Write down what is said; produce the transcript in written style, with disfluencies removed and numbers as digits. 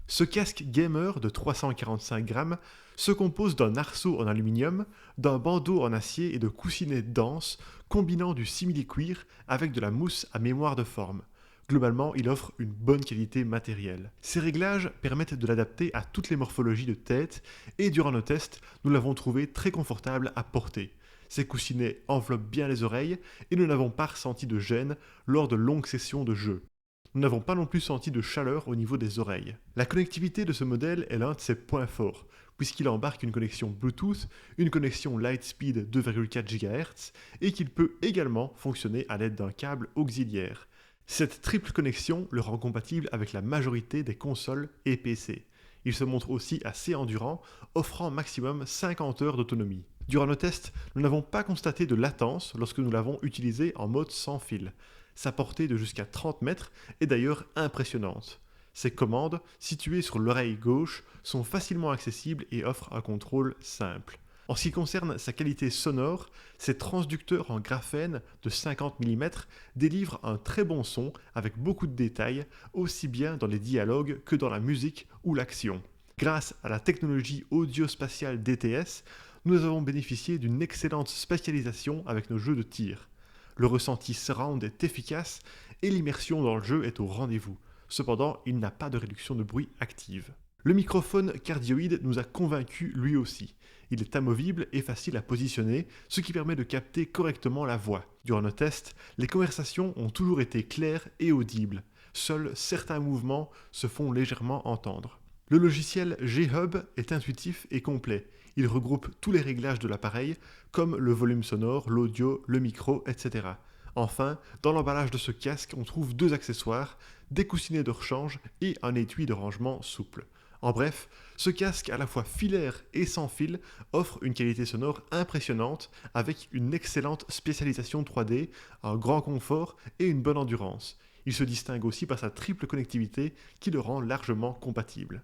Ce casque gamer de 345 grammes se compose d'un arceau en aluminium, d'un bandeau en acier et de coussinets denses combinant du simili-cuir avec de la mousse à mémoire de forme. Globalement, il offre une bonne qualité matérielle. Ces réglages permettent de l'adapter à toutes les morphologies de tête et durant nos tests, nous l'avons trouvé très confortable à porter. Ces coussinets enveloppent bien les oreilles et nous n'avons pas ressenti de gêne lors de longues sessions de jeu. Nous n'avons pas non plus senti de chaleur au niveau des oreilles. La connectivité de ce modèle est l'un de ses points forts, puisqu'il embarque une connexion Bluetooth, une connexion Lightspeed 2,4 GHz et qu'il peut également fonctionner à l'aide d'un câble auxiliaire. Cette triple connexion le rend compatible avec la majorité des consoles et PC. Il se montre aussi assez endurant, offrant maximum 50 heures d'autonomie. Durant nos tests, nous n'avons pas constaté de latence lorsque nous l'avons utilisé en mode sans fil. Sa portée de jusqu'à 30 mètres est d'ailleurs impressionnante. Ses commandes, situées sur l'oreille gauche, sont facilement accessibles et offrent un contrôle simple. En ce qui concerne sa qualité sonore, ses transducteurs en graphène de 50 mm délivrent un très bon son avec beaucoup de détails, aussi bien dans les dialogues que dans la musique ou l'action. Grâce à la technologie audio-spatiale DTS, nous avons bénéficié d'une excellente spatialisation avec nos jeux de tir. Le ressenti surround est efficace et l'immersion dans le jeu est au rendez-vous. Cependant, il n'a pas de réduction de bruit active. Le microphone cardioïde nous a convaincus lui aussi. Il est amovible et facile à positionner, ce qui permet de capter correctement la voix. Durant nos tests, les conversations ont toujours été claires et audibles. Seuls certains mouvements se font légèrement entendre. Le logiciel G-Hub est intuitif et complet. Il regroupe tous les réglages de l'appareil, comme le volume sonore, l'audio, le micro, etc. Enfin, dans l'emballage de ce casque, on trouve deux accessoires, des coussinets de rechange et un étui de rangement souple. En bref, ce casque à la fois filaire et sans fil offre une qualité sonore impressionnante avec une excellente spécialisation 3D, un grand confort et une bonne endurance. Il se distingue aussi par sa triple connectivité qui le rend largement compatible.